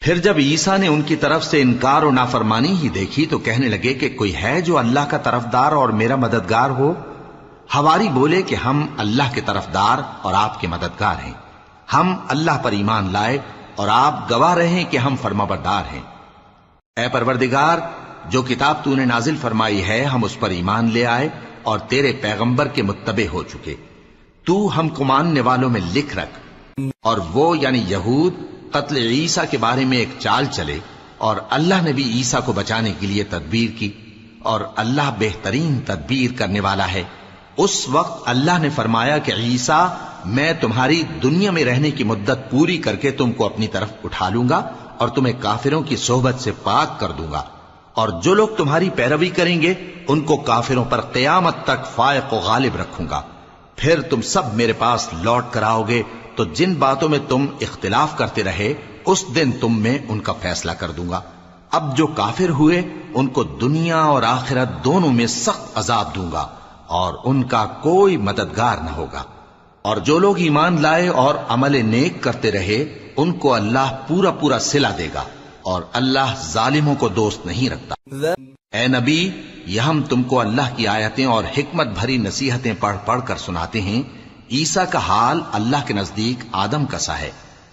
پھر جب عیسیٰ نے ان کی طرف سے انکار و نافرمانی ہی دیکھی تو کہنے لگے کہ کوئی ہے جو اللہ کا طرفدار اور میرا مددگار ہو؟ حواری بولے کہ ہم اللہ کے طرفدار اور آپ کے مددگار ہیں، ہم اللہ پر ایمان لائے اور آپ گواہ رہیں کہ ہم فرمانبردار ہیں۔ اے پروردگار، جو کتاب تو نے نازل فرمائی ہے ہم اس پر ایمان لے آئے اور تیرے پیغمبر کے متبع ہو چکے، تو ہم کو ماننے والوں میں لکھ رکھ۔ اور وہ یعنی یہود قتل عیسیٰ کے بارے میں ایک چال چلے اور اللہ نے بھی عیسیٰ کو بچانے کے لیے تدبیر کی، اور اللہ بہترین تدبیر کرنے والا ہے۔ اس وقت اللہ نے فرمایا کہ عیسیٰ، میں تمہاری دنیا میں رہنے کی مدت پوری کر کے تم کو اپنی طرف اٹھا لوں گا اور تمہیں کافروں کی صحبت سے پاک کر دوں گا، اور جو لوگ تمہاری پیروی کریں گے ان کو کافروں پر قیامت تک فائق و غالب رکھوں گا۔ پھر تم سب میرے پاس لوٹ کر آؤ گے تو جن باتوں میں تم اختلاف کرتے رہے اس دن تم میں ان کا فیصلہ کر دوں گا۔ اب جو کافر ہوئے ان کو دنیا اور آخرت دونوں میں سخت عذاب دوں گا اور ان کا کوئی مددگار نہ ہوگا۔ اور جو لوگ ایمان لائے اور عمل نیک کرتے رہے ان کو اللہ پورا پورا صلہ دے گا، اور اللہ ظالموں کو دوست نہیں رکھتا۔ اے نبی، یہ ہم تم کو اللہ کی آیتیں اور حکمت بھری نصیحتیں پڑھ پڑھ کر سناتے ہیں۔ عیسیٰ کا حال اللہ کے نزدیک آدم کا سا ہے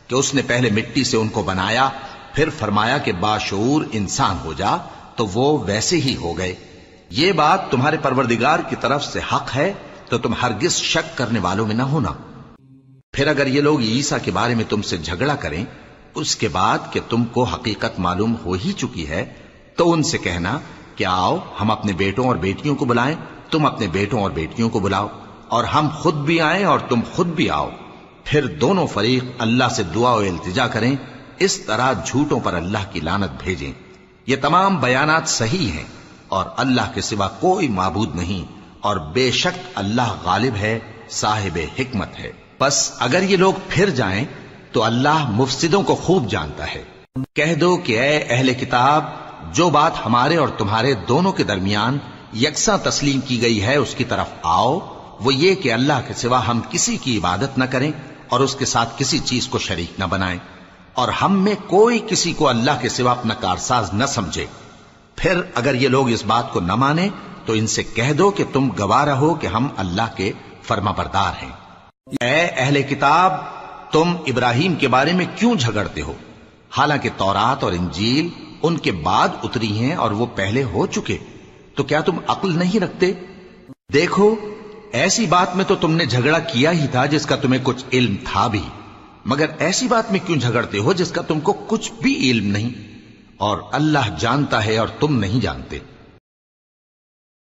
کہ اس نے پہلے مٹی سے ان کو بنایا، پھر فرمایا کہ باشعور انسان ہو جا، تو وہ ویسے ہی ہو گئے۔ یہ بات تمہارے پروردگار کی طرف سے حق ہے، تو تم ہرگز شک کرنے والوں میں نہ ہونا۔ پھر اگر یہ لوگ عیسیٰ کے بارے میں تم سے جھگڑا کریں اس کے بعد کہ تم کو حقیقت معلوم ہو ہی چکی ہے، تو ان سے کہنا کہ آؤ ہم اپنے بیٹوں اور بیٹیوں کو بلائیں، تم اپنے بیٹوں اور بیٹیوں کو بلاؤ، اور ہم خود بھی آئیں اور تم خود بھی آؤ، پھر دونوں فریق اللہ سے دعا و التجا کریں، اس طرح جھوٹوں پر اللہ کی لعنت بھیجیں۔ یہ تمام بیانات صحیح ہیں، اور اللہ کے سوا کوئی معبود نہیں، اور بے شک اللہ غالب ہے، صاحب حکمت ہے۔ بس اگر یہ لوگ پھر جائیں تو اللہ مفسدوں کو خوب جانتا ہے۔ کہہ دو کہ اے اہل کتاب، جو بات ہمارے اور تمہارے دونوں کے درمیان یکساں تسلیم کی گئی ہے اس کی طرف آؤ، وہ یہ کہ اللہ کے سوا ہم کسی کی عبادت نہ کریں اور اس کے ساتھ کسی چیز کو شریک نہ بنائیں، اور ہم میں کوئی کسی کو اللہ کے سوا اپنا کارساز نہ سمجھے۔ پھر اگر یہ لوگ اس بات کو نہ مانیں تو ان سے کہہ دو کہ تم گواہ رہو کہ ہم اللہ کے فرما بردار ہیں۔ اے اہل کتاب، تم ابراہیم کے بارے میں کیوں جھگڑتے ہو؟ حالانکہ تورات اور انجیل ان کے بعد اتری ہیں اور وہ پہلے ہو چکے، تو کیا تم عقل نہیں رکھتے؟ دیکھو، ایسی بات میں تو تم نے جھگڑا کیا ہی تھا جس کا تمہیں کچھ علم تھا بھی، مگر ایسی بات میں کیوں جھگڑتے ہو جس کا تم کو کچھ بھی علم نہیں؟ اور اللہ جانتا ہے اور تم نہیں جانتے۔